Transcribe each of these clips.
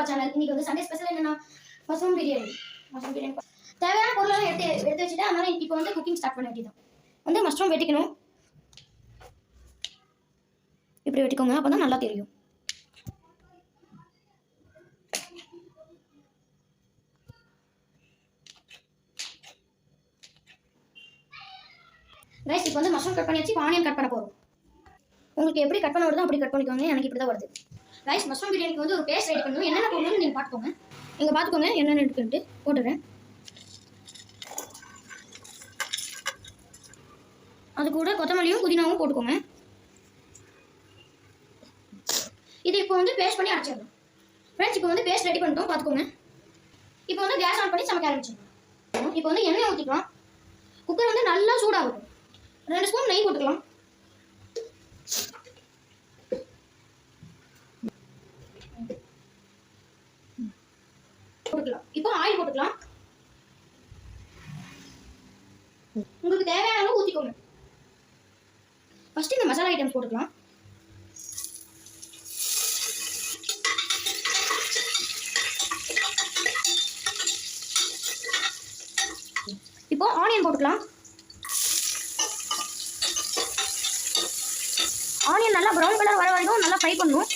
Channel. இன்னைக்கு வந்து Sunday special என்னன்னா மஷ்ரூம் பிரியாணி. தேவையான பொருளெல்லாம் எடுத்து வச்சுட்டு அதனால இப்போ வந்து குக்கிங் ஸ்டார்ட் பண்ண வேண்டியதான். வந்து மஷ்ரூம் வெட்டிக்கணும். இப்படி வெட்டிக்கோங்க, அப்போ தான் நல்லா தெரியும். ரைஸ் இப்போ வந்து மஷ்ரூம் கட் பண்ணி வச்சு ஆனியன் கட் பண்ண போகிறோம். உங்களுக்கு எப்படி கட் பண்ண வருதோ அப்படி கட் பண்ணிக்கோங்க. எனக்கு இப்படி தான் வருது. ரைஸ் மஷ்ரூம் பிரியாணிக்கு வந்து ஒரு பேஸ்ட் ரெடி பண்ணணும். என்னென்ன போடணும்னு நீங்கள் பார்த்துக்கோங்க. இங்கே பார்த்துக்கோங்க என்னென்ன இருக்குன்ட்டு போட்டுறேன். அது கூட கொத்தமல்லியும் புதினாவும் போட்டுக்கோங்க. இது இப்போ வந்து பேஸ்ட் பண்ணி அரைச்சிடலாம். ஃப்ரெண்ட்ஸ் இப்போ வந்து பேஸ்ட் ரெடி பண்ணிட்டோம், பார்த்துக்கோங்க. இப்போ வந்து கேஸ் ஆன் பண்ணி சமைக்க ஆரம்பிச்சிடலாம். இப்போ வந்து எண்ணெய் ஊற்றிக்கலாம். குக்கர் வந்து நல்லா சூடாகும். 2 ஸ்பூன் நெய் போட்டுக்கலாம். இப்போ ஆயில் போட்டுக்கலாம். உங்களுக்கு தேவையான அளவு ஊற்றிக்கோங்க. ஃபர்ஸ்ட் இந்த மசாலா ஐட்டம்ஸ் போட்டுக்கலாம். இப்போ ஆனியன் போட்டுக்கலாம். ஆனியன் நல்லா ப்ரௌன் கலர் வர வரைக்கும் நல்லா ஃப்ரை பண்ணணும்.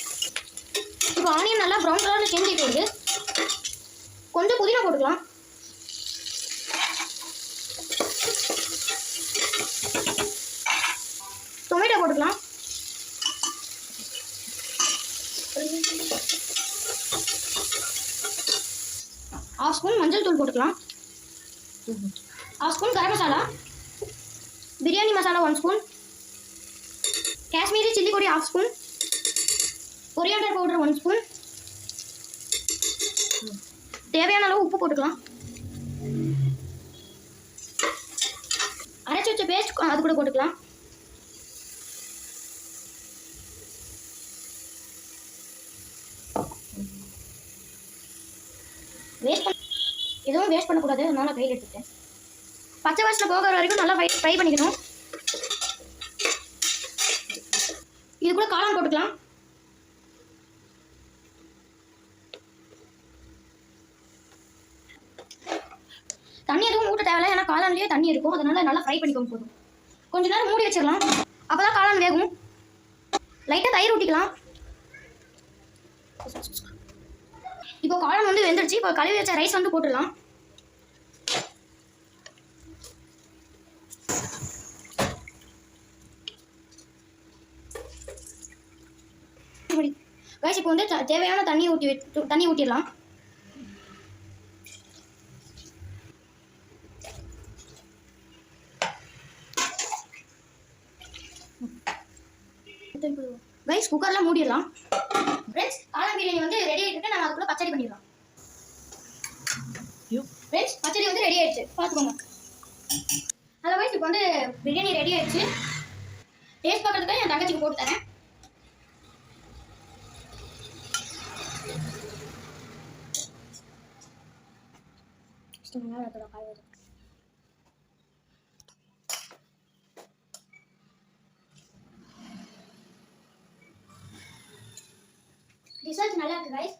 இப்போ ஆனியன் நல்லா ப்ரௌன் கலரில் சேஞ்சிட்டு வருது. கொஞ்சம் புதினா போட்டுக்கலாம். டொமேட்டோ போட்டுக்கலாம். ½ ஸ்பூன் மஞ்சள் தூள் போட்டுக்கலாம். ½ spoon garam masala, biryani masala 1 spoon, Kashmiri chilli பொடி ½ ஸ்பூன், கொரியாண்டர் பவுடர் 1 ஸ்பூன், தேவையான அளவு உப்பு போட்டுக்கலாம். அரைச்சி வச்ச பேஸ்ட் அது கூட போட்டுக்கலாம். எதுவும் வேஸ்ட் பண்ணக்கூடாது, அதனால கையில் எடுத்துட்டேன். பச்சை வாசனை போகிற வரைக்கும் நல்லா ஃப்ரை பண்ணிக்கணும். இது கூட காளான் போட்டுக்கலாம். தண்ணி எதுவும் ஊட்ட தேவையில்ல, ஏன்னா காளான்லேயே தண்ணி இருக்கும். அதனால நல்லா ஃப்ரை பண்ணிக்கோங்க. போதும், கொஞ்ச நேரம் மூடி வச்சிடலாம். அப்போதான் காளான் வேகும். லைட்டாக தயிர் ஊற்றிக்கலாம். இப்போ காளான் வந்து வெந்துடுச்சு. இப்போ கழுவி வச்ச ரைஸ் வந்து போட்டுடலாம். ரைஸ் இப்போ வந்து தேவையான தண்ணி ஊற்றிடலாம். ரைஸ் குக்கர்லாம் மூடிடலாம். ஃப்ரெண்ட்ஸ், காளான் பிரியாணி வந்து ரெடி ஆகிட்டு நம்ம அதுக்குள்ள பச்சடி பண்ணிடலாம். ஃப்ரெண்ட்ஸ், பச்சடி வந்து ரெடி ஆயிடுச்சு, பார்த்துக்கோங்க. ஹலோ ரைஸ், இப்போ வந்து பிரியாணி ரெடி ஆயிடுச்சு. டேஸ்ட் பார்க்கறதுக்கு என் தங்கச்சிக்கு போட்டு தரேன். ரிசல்ட் நல்லா இருக்கு ரைஸ்.